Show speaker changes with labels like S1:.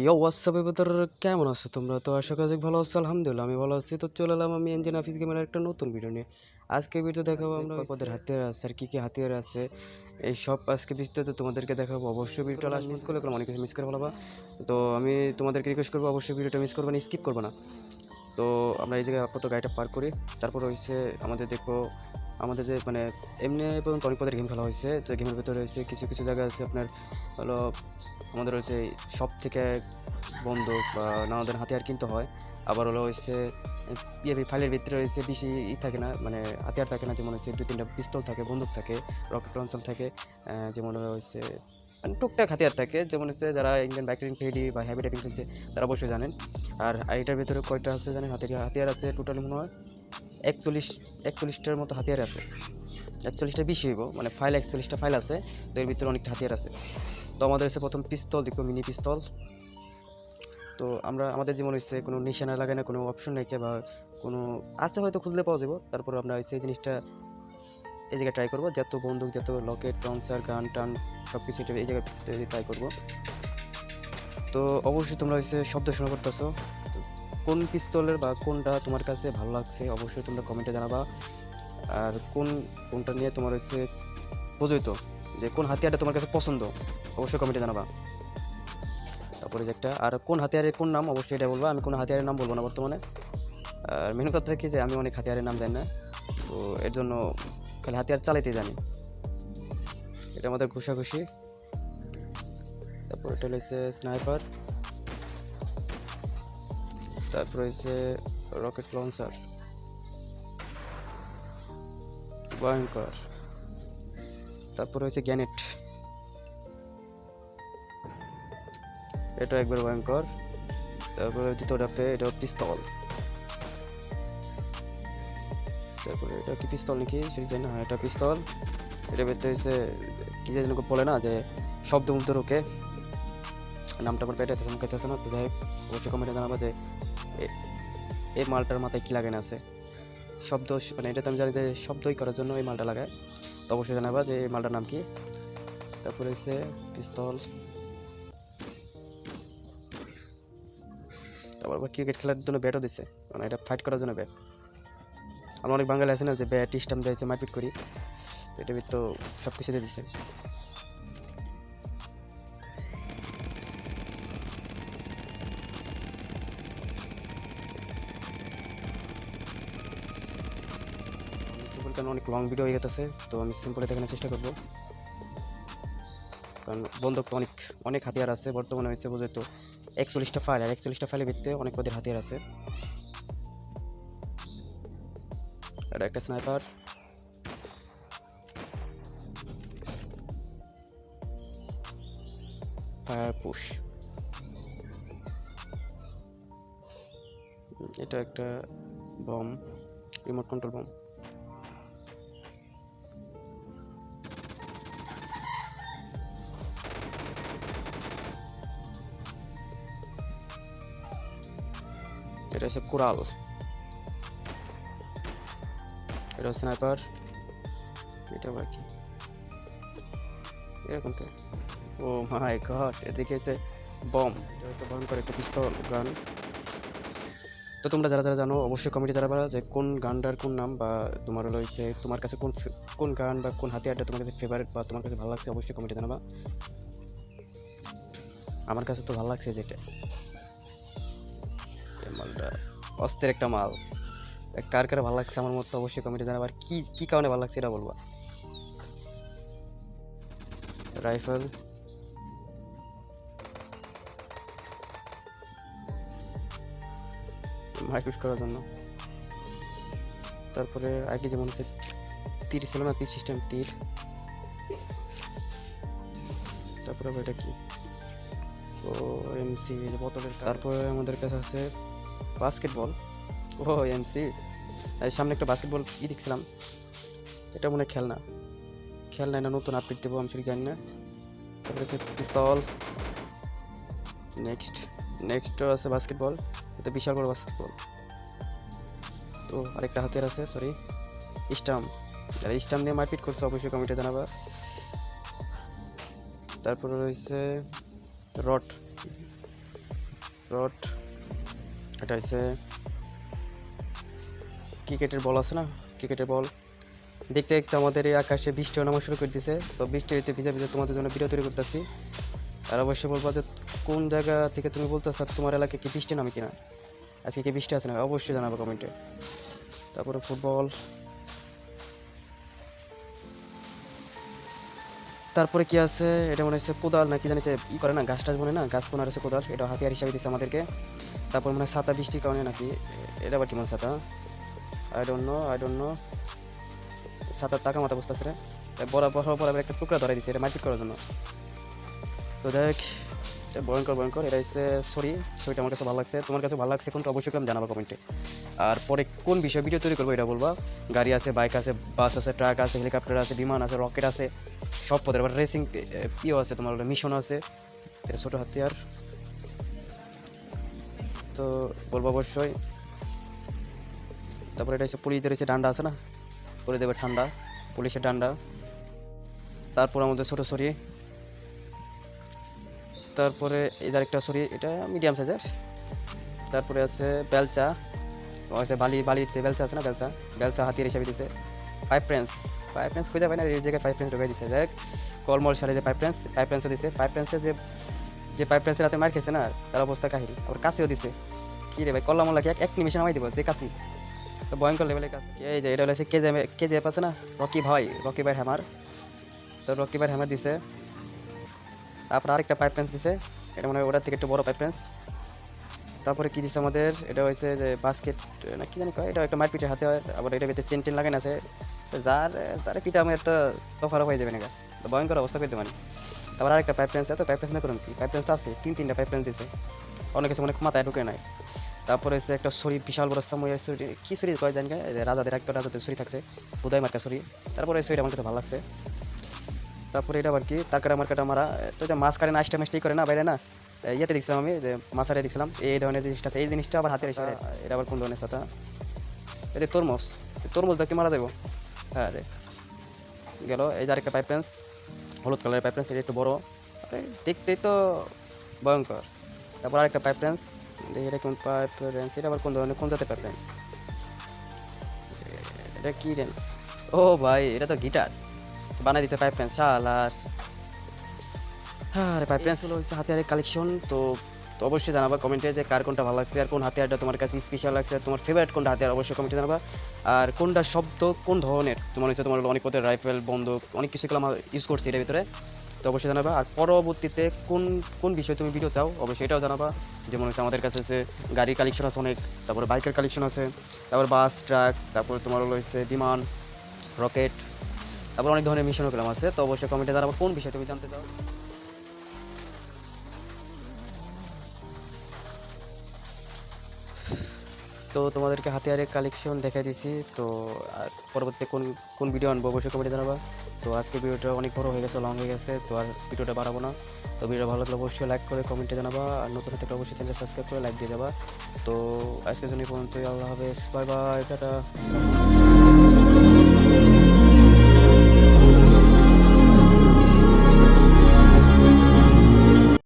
S1: ইয়ো WhatsApp এবার কেমন আছো তোমরা? তো আশা করি ভালো আছো। আলহামদুলিল্লাহ আমি ভালো আছি। তো চলে এলাম আমি এনজেন হাফিজ গেমের একটা নতুন ভিডিও নিয়ে। আজকে ভিডিও দেখাবো আমরা কদের হাতিয়ার আছে আর কি কি হাতিয়ার আছে এই সব আজকে বিস্তারিত তোমাদেরকে দেখাবো। অবশ্যই ভিডিওটা লাস্ট মিস করলে অনেক কিছু মিস করে ফেলাবা। তো আমি তোমাদেরকে রিকোয়েস্ট করবো অবশ্যই ভিডিওটা মিস করবে না, স্কিপ করবে না। তো আমরা এই জায়গায় আপাতত গাড়িটা পার করি। তারপর হচ্ছে আমাদের দেখবো আমাদের যে মানে এমনি পর্যন্ত অনেক পদের গেম খেলা হয়েছে। তো গেমের ভিতরে হচ্ছে কিছু কিছু জায়গা আছে আপনার হলো আমাদের হচ্ছে সব থেকে বন্দুক বা নানা ধরনের হাতিয়ার কিনতে হয়। আবার হলো হচ্ছে ফাইলের ভিতরে হচ্ছে বেশি থাকে না, মানে হাতিয়ার থাকে না। যেমন হচ্ছে 2-3টা পিস্তল থাকে, বন্দুক থাকে, রকেট লঞ্চার থাকে, যেমন হচ্ছে মানে টুকটাক হাতিয়ার থাকে। যেমন হচ্ছে যারা ইন্ডিয়ান বাইক রাইডিং থ্রিডি বা হেভি টাইপিং খেলছে তারা অবশ্যই জানেন। আর এটার ভিতরে কয়টা আছে জানেন? হাতিয়ার আছে টোটালি মনে হয় 41টার মতো হাতিয়ার আছে। 41টা বেশি হইব, মানে ফাইল 41টা ফাইল আছে। তো এর ভিতরে অনেকটা হাতিয়ার আছে। তো আমাদের হচ্ছে প্রথম পিস্তল দেখবো, মিনি পিস্তল। তো আমরা আমাদের যেমন হচ্ছে কোনো নিশানা লাগায় না, কোনো অপশন নাই বা কোনো আছে হয়তো খুঁজলে পাওয়া যাবো। তারপর আমরা হচ্ছে এই জিনিসটা এই জায়গায় ট্রাই করবো, যত বন্দুক যত লকেট লঞ্চার গান টান সব কিছু এই জায়গায় ট্রাই করবো। তো অবশ্যই তোমরা হচ্ছে শব্দ শোনা করতেছো। তো কোন পিস্তলের বা কোনটা তোমার কাছে ভালো লাগছে অবশ্যই তোমরা কমেন্টে জানাবা। আর কোনটা নিয়ে তোমার হচ্ছে প্রযোজিত, যে কোন হাতিয়ারটা তোমার কাছে পছন্দ অবশ্যই কমেন্টে জানাবা। তারপরে যে একটা আর কোন হাতিয়ারের কোন নাম অবশ্যই এটা বলবা। আমি কোনো হাতিয়ারের নাম বলবো না বর্তমানে। আর মেন কথা কি যে আমি অনেক হাতিয়ারের নাম জানি না, তো এর জন্য খালি হাতিয়ার চালাইতে জানি। এটা আমাদের ঘুষাঘুষি। তারপর এটা হচ্ছে স্নাইপার। তারপর হচ্ছে রকেট লঞ্চার, ভয়ঙ্কর। তারপর হচ্ছে গ্যানেট, এটা একবার ভয়ঙ্কর। তারপরে দ্বিতীয় ডাপে এটা পিস্তল। তারপরে এটা কি পিস্তল নাকি সেটা জানি না। হ্যাঁ এটা পিস্তল। এটা ভেতরে হচ্ছে কি যেন বলে না যে শব্দ মুগ্ধ রোকে, নামটা আমার পেটে মুখে আছে না। তো যাই হোক অবশ্যই কমেন্টে জানাবো যে এই মালটার মাথায় কি লাগানো আছে। শব্দ মানে এটা তো আমি জানি যে শব্দই করার জন্য এই মালটা লাগায়। তো অবশ্যই জানাবা যে এই মালটার নাম কি। তারপরে হচ্ছে পিস্তল। তারপর আবার ক্রিকেট খেলার জন্য ব্যাটও দিছে, মানে এটা ফাইট করার জন্য ব্যাট। আমরা অনেক বাঙালি আছে না যে ব্যাট স্টাম্প দিয়েছে মারপিট করি, তো এটা তো সব কিছু দিয়ে দিছে। সিম্পল কারণ অনেক লং ভিডিও হয়ে গেছে, তো আমি সিম্পলে দেখানোর চেষ্টা করবো। কারণ বন্দুক তো অনেক অনেক হাতিয়ার আছে বর্তমানে হচ্ছে বুঝে তো 41টা ফাইল, আর 41টা ফাইলের ভিত্তিতে অনেক পদের হাতিয়ার আছে। এটা একটা স্নাইপার। ফায়ার পুশ, এটা একটা বম, রিমোট কন্ট্রোল বম। এটা হচ্ছে কোরাল। এটা স্নাইপার। এটা আবার কি এরকম তো? ও মাই গড, এদিকে হচ্ছে বম। এটা হচ্ছে ভয়ঙ্কর একটা পিস্তল গান। তো তোমরা যারা যারা জানো অবশ্যই কমেন্টে জানাবা যে কোন গানটার কোন নাম, বা তোমার হলো হচ্ছে তোমার কাছে কোন কোন গান বা কোন হাতিয়ারটা তোমার কাছে ফেভারিট বা তোমার কাছে ভালো লাগছে অবশ্যই কমেন্টে জানাবা। আমার কাছে তো ভালো লাগছে যেটা এই মালটা অস্থির একটা মাল। কার কার ভালো লাগছে আমার মতো অবশ্যই কমেন্টে জানাবা। আর কি কি কারণে ভালো লাগছে এটা বলবা। রাইফেল, মারপিট করার জন্য। তারপরে আগে যেমন হচ্ছে তীর ছিল না, তীর সিস্টেম তীর। তারপরে আবার এটা কি, ও এমসি যে বোতলের। তারপরে আমাদের কাছে আছে বাস্কেটবল। ও এমসি, সামনে একটা বাস্কেটবল দেখছিলাম, এটা মনে হয় খেলনা। খেলনা এটা নতুন আপডেট দেবো আমি ঠিক জানি না। তারপরে হচ্ছে পিস্তল। নেক্সট নেক্সট আছে বাস্কেটবল, এটা বিশাল বড় বাস্কেটবল। তো আরেকটা হাতিয়ার আছে, সরি স্টাম্প। যারা স্টাম্প দিয়ে মারপিট করছে অবশ্যই কমেন্টে জানাবা। তারপরে রয়েছে রড, রড, এটা হচ্ছে ক্রিকেটের বল আছে না, ক্রিকেটের বল। দেখতে দেখতে আমাদের এই আকাশে বৃষ্টি নামা শুরু করে দিছে। তো বৃষ্টি হইতে ভিজে ভিজে তোমাদের জন্য ভিডিও তৈরি করতেছি। আর অবশ্যই বলবো যে কোন জায়গা থেকে তুমি বলতেছো তোমার এলাকায় কি বৃষ্টি নামে কিনা, আজকে কি বৃষ্টি আছে না, অবশ্যই জানাবো কমেন্টে। তারপরে ফুটবল, তারপরে কি আছে, এটা মনে হচ্ছে কোদাল না কি জানি করে না, গাছ টাছ বনে না, গাছ কোনার হচ্ছে কোদাল, এটা হাতিয়ার হিসাবে দিচ্ছে আমাদেরকে। তারপর মনে হয় ছাতা, বৃষ্টির কারণে নাকি, এটা আবার কি মনে ছাতা, আই ডোন্ট নো। ছাতার টাকা মাথা বুঝতেছে রে, বরাবর একটা টুকরা ধরাই দিচ্ছে, এটা মারপিট করার জন্য। তো দেখ, এটা ভয়ঙ্কর, এটা হচ্ছে ছড়িটা আমার কাছে ভালো লাগছে। তোমার কাছে ভালো লাগছে কোনটা অবশ্যই জানাবো কমেন্টে। আর পরে কোন বিষয়ে ভিডিও তৈরি করবো এটা বলবা। গাড়ি আছে, বাইক আছে, বাস আছে, ট্রাক আছে, হেলিকপ্টার আছে, বিমান আছে, রকেট আছে, সব পদের। আবার রেসিং পিও আছে, তোমার মিশন আছে, এটা ছোট হাতিয়ার। তো বলবো অবশ্যই। তারপরে এটা হচ্ছে পুলিশদের হচ্ছে ডান্ডা আছে না, পুলিশ দেবে ঠান্ডা, পুলিশের ডান্ডা। তারপর আমাদের ছোট ছড়ি, তারপরে এই যে একটা ছড়ি, এটা মিডিয়াম সাইজের। তারপরে আছে বেলচা, হচ্ছে বালির যে বেলচা আছে না, বেলচা হাতিয়ার হিসাবে দিছে। পাইপ ফ্রেন্স খুঁজে পাই না, এই জায়গায় পাইপ ফ্রেন্স ঢুকাই দিছে। দেখ, কলমল সারে যে পাইপ ফ্রেন্সও দিছে। পাইপ ফ্রেন্সের যে পাইপ ফ্রেন্সের রাতে মার খেয়েছে না, তার অবস্থা কাহিনী। আবার কাছেও দিছে, কি রে ভাই, কল্লামল্লা কি এক নিমিশে নামাই দিব যে কাছি, তো ভয়ঙ্কর লেভেলের কাছে। এই যে এটা হচ্ছে কেজিএফ আছে না, রকি ভাই হ্যামার, তো রকি ভাই হ্যামার দিছে। তারপর আরেকটা পাইপ ফ্রেন্স দিছে, এটা মানে ওটার থেকে একটু বড় পাইপ ফ্রেন্স। তারপরে কি দিচ্ছে আমাদের, এটা হচ্ছে যে বাস্কেট না কি জানি কয়, এটা একটা মারপিটের হাতে হয়। আবার এটা ভিতরে চেন লাগানো আছে, যারে পিঠা আমার একটা তফারা হয়ে যাবে না, তো ভয়ঙ্কর অবস্থা করতে পারি। তারপর আরেকটা পাইপ ফ্রেন্স, এত পাইপ ফ্রেন্স না করুন কি, পাইপ ফ্রেন্স আছে তিনটা পাইপ ফ্রেন্স দিছে, অনেক কিছু অনেক মাথায় ঢুকে নাই। তারপরে হচ্ছে একটা ছড়ি, বিশাল বড় সাময়ের ছড়ি, কি ছড়ি কয় জানি না, রাজাদের ছড়ি থাকছে, উদয় মার্কা ছড়ি। তারপরে এই ছড়িটা আমার কাছে ভালো লাগছে। তারপরে এটা আবার কি, তারকাটা মার্কাটা মারা, তো যে মাছ কাটে না, আইসটা করে না বাইরে না, ইয়েতে দেখছিলাম আমি, যে মাছারে দেখছিলাম এই ধরনের জিনিসটা আছে। এই জিনিসটা আবার হাতের হিসাবে, এটা আবার কোন ধরনের ছাতা, এতে তরমুজ দেখতে মারা যাবো। হ্যাঁ রে, গেল। এই যে আরেকটা পাইপ ফ্রেন্স, হলুদ কালারের পাইপ ফ্রেন্স, এটা একটু বড়, দেখতেই তো ভয়ঙ্কর। তারপর আরেকটা পাইপ ফ্রেন্স, দেখি এটা কোন পাইপ ফ্রেন্স, এটা আবার কোন ধরনের, কোন জাতের পাইপ ফ্রেন্স, এটা কি রেন্স, ও ভাই এটা তো গিটার বানাই দিচ্ছে পাইপ ফ্রেন্স, শালার। আরে পাইপ ফ্রেন্স হলো হচ্ছে হাতিয়ারের কালেকশন। তো অবশ্যই জানাবা কমেন্টে যে কার কোনটা ভালো লাগছে, আর কোন হাতিয়ারটা তোমার কাছে স্পেশাল লাগছে, তোমার ফেভারিট কোনটা হাতিয়ার, অবশ্যই কমেন্টে জানাবা। আর কোনটা শব্দ কোন ধরনের তোমার হচ্ছে, তোমার অনেক পথের রাইফেল, বন্দুক, অনেক কিছু আমরা ইউজ করছি এর ভিতরে, তো অবশ্যই জানাবা। আর পরবর্তীতে কোন কোন বিষয়ে তুমি ভিডিও চাও, অবশ্যই এটাও জানাবা। যেমন হচ্ছে আমাদের কাছে আছে গাড়ির কালেকশন আছে অনেক, তারপর বাইকের কালেকশন আছে, তারপর বাস, ট্রাক, তারপর তোমার হলো হচ্ছে বিমান, রকেট, তারপর অনেক ধরনের মিশনও পেলাম আছে। তো অবশ্যই কমেন্টে জানাবা কোন বিষয়ে তুমি জানতে চাও। তো তোমাদেরকে হাতিয়ারের কালেকশন দেখাই দিছি। তো আর পরবর্তীতে কোন কোন ভিডিও আনবো অবশ্যই কমেন্টে জানাবা। তো আজকে ভিডিওটা অনেক বড় হয়ে গেছে, লং হয়ে গেছে, তো আর ভিডিওটা বাড়াবো না। তো ভিডিও ভালো লাগলে অবশ্যই লাইক করে কমেন্টে জানাবা, আর নতুন থেকে অবশ্যই চ্যানেল সাবস্ক্রাইব করে লাইক দিয়ে যাবা। তো আজকের জন্য এই পর্যন্তই, আল্লাহ হাফেজ, বাই বাই, টাটা।